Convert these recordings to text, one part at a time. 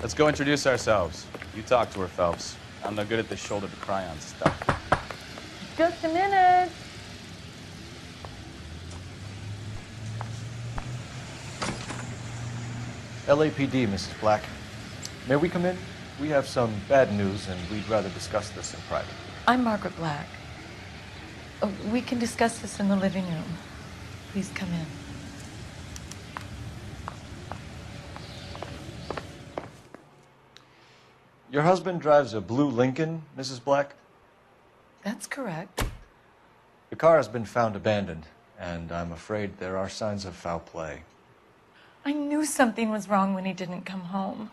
Let's go introduce ourselves. You talk to her, Phelps. I'm no good at this shoulder-to-cry-on stuff. Just a minute. LAPD, Mrs. Black. May we come in? We have some bad news, and we'd rather discuss this in private. I'm Margaret Black. We can discuss this in the living room. Please come in. Your husband drives a blue Lincoln, Mrs. Black? That's correct. The car has been found abandoned, and I'm afraid there are signs of foul play. I knew something was wrong when he didn't come home.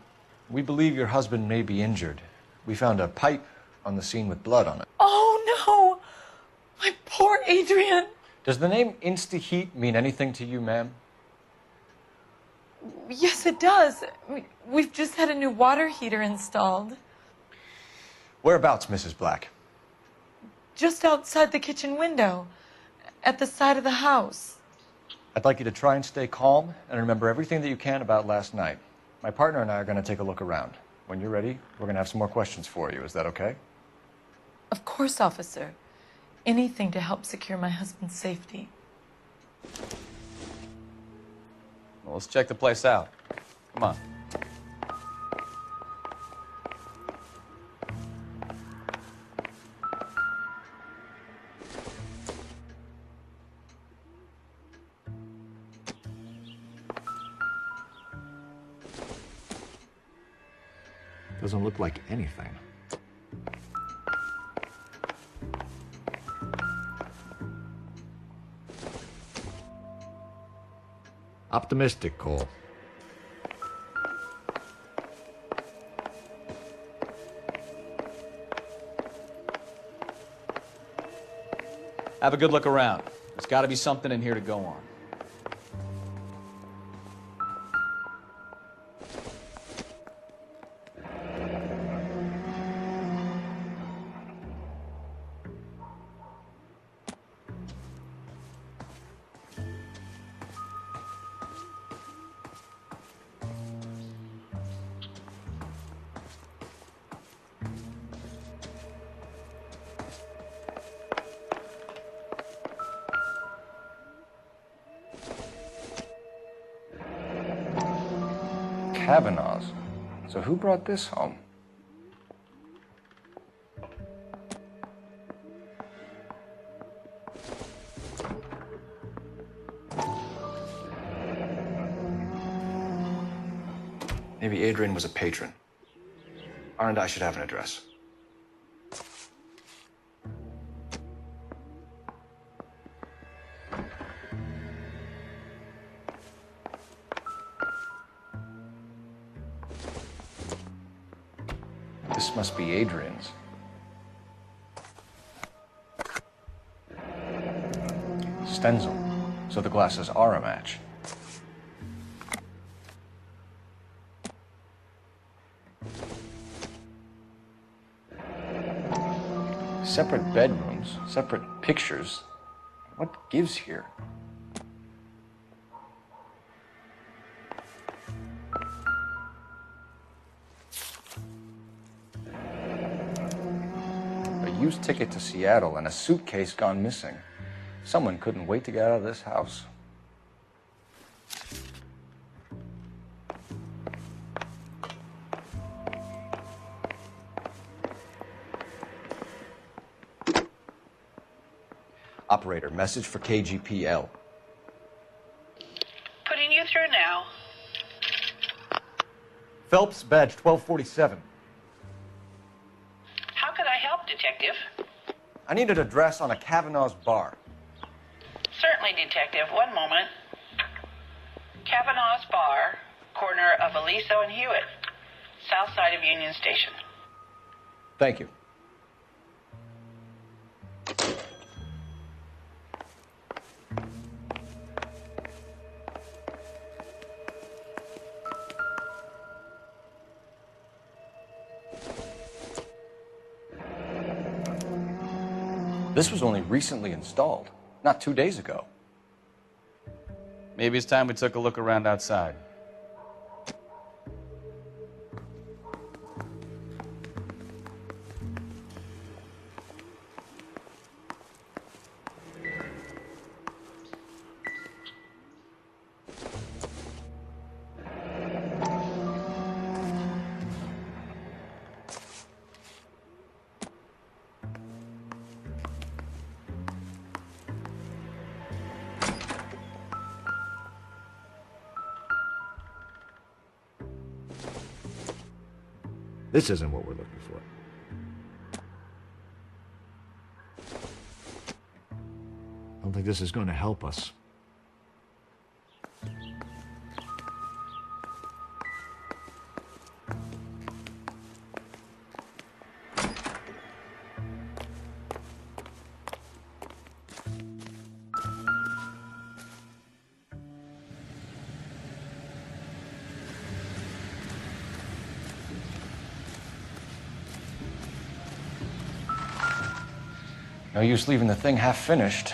We believe your husband may be injured. We found a pipe on the scene with blood on it. Oh, no! My poor Adrian! Does the name Insta-Heat mean anything to you, ma'am? Yes, it does. We've just had a new water heater installed. Whereabouts, Mrs. Black? Just outside the kitchen window, at the side of the house. I'd like you to try and stay calm and remember everything that you can about last night. My partner and I are going to take a look around. When you're ready, we're going to have some more questions for you. Is that okay? Of course, officer. Anything to help secure my husband's safety. Well, let's check the place out. Come on. Doesn't look like anything. Optimistic, Cole. Have a good look around. There's got to be something in here to go on. Kavanaugh's. So who brought this home? Maybe Adrian was a patron. R&I should have an address. This must be Adrian's. Stenzel. So the glasses are a match. Separate bedrooms, separate pictures. What gives here? A used ticket to Seattle and a suitcase gone missing. Someone couldn't wait to get out of this house. Operator, message for KGPL. Putting you through now. Phelps, badge 1247. How could I help, Detective? I need an address on a Kavanaugh's bar. Certainly, Detective. One moment. Kavanaugh's Bar, corner of Aliso and Hewitt, south side of Union Station. Thank you. This was only recently installed, not 2 days ago. Maybe it's time we took a look around outside. This isn't what we're looking for. I don't think this is going to help us. No use leaving the thing half finished.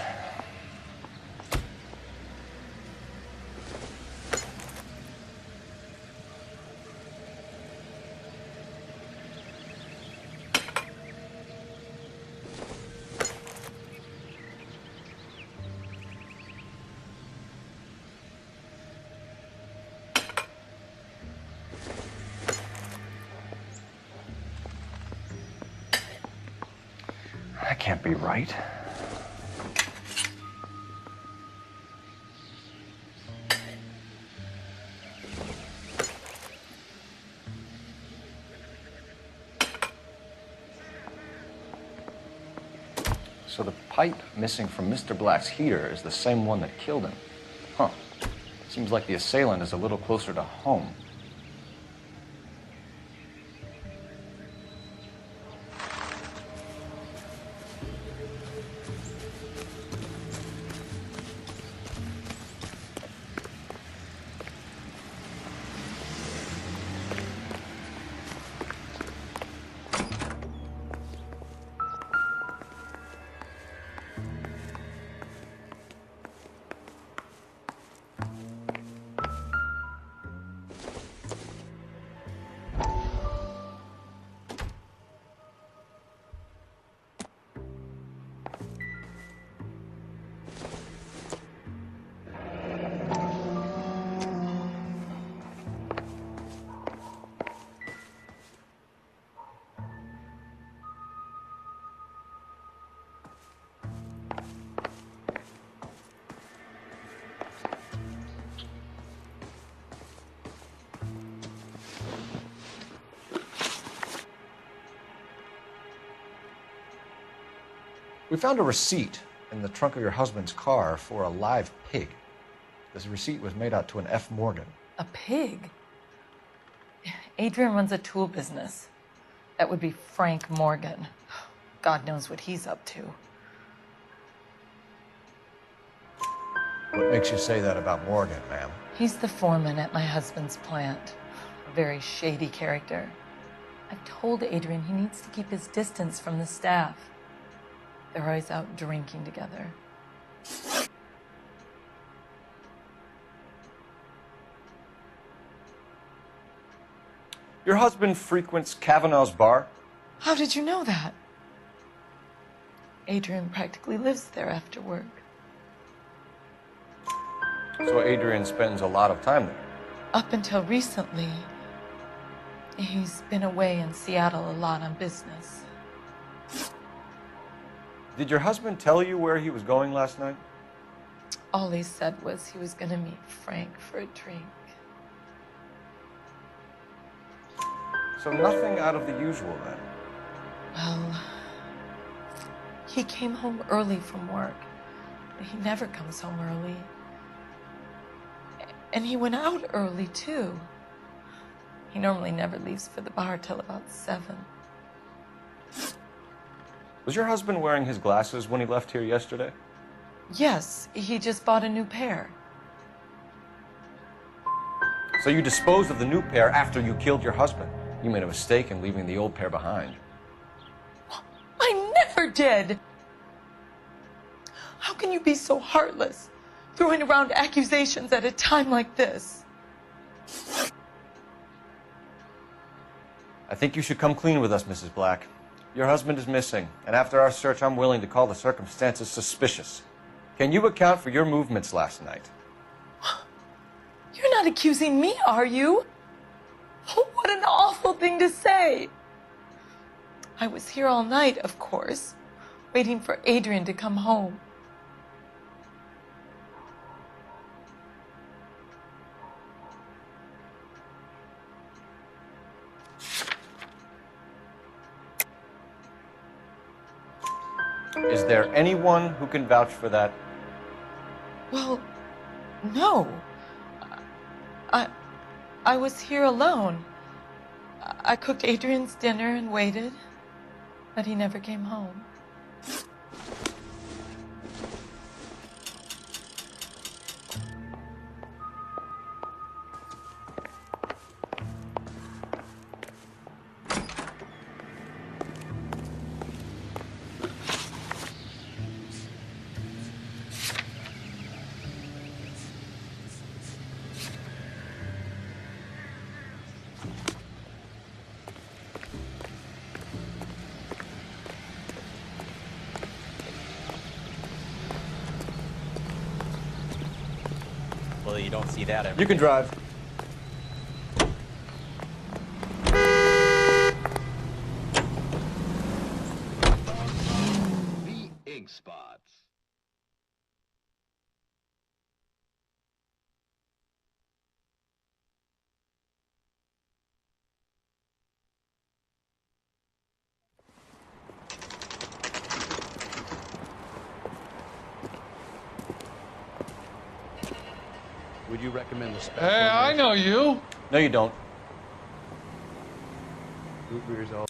That can't be right. So the pipe missing from Mr. Black's heater is the same one that killed him. Huh. Seems like the assailant is a little closer to home. We found a receipt in the trunk of your husband's car for a live pig. This receipt was made out to an F. Morgan. A pig? Adrian runs a tool business. That would be Frank Morgan. God knows what he's up to. What makes you say that about Morgan, ma'am? He's the foreman at my husband's plant. A very shady character. I've told Adrian he needs to keep his distance from the staff. They're always out drinking together. Your husband frequents Kavanaugh's bar? How did you know that? Adrian practically lives there after work. So Adrian spends a lot of time there. Up until recently, he's been away in Seattle a lot on business. Did your husband tell you where he was going last night? All he said was he was going to meet Frank for a drink. So nothing out of the usual then. Well, he came home early from work. He never comes home early. And he went out early, too. He normally never leaves for the bar till about 7. Was your husband wearing his glasses when he left here yesterday? Yes, he just bought a new pair. So you disposed of the new pair after you killed your husband. You made a mistake in leaving the old pair behind. I never did! How can you be so heartless, throwing around accusations at a time like this? I think you should come clean with us, Mrs. Black. Your husband is missing, and after our search, I'm willing to call the circumstances suspicious. Can you account for your movements last night? You're not accusing me, are you? Oh, what an awful thing to say. I was here all night, of course, waiting for Adrian to come home. Is there anyone who can vouch for that? Well, no. I was here alone. I cooked Adrian's dinner and waited, but he never came home. Well, you don't see that every You can drive. The ink spots. Would you recommend the special? Hey, I know you. No, you don't. Root beer's all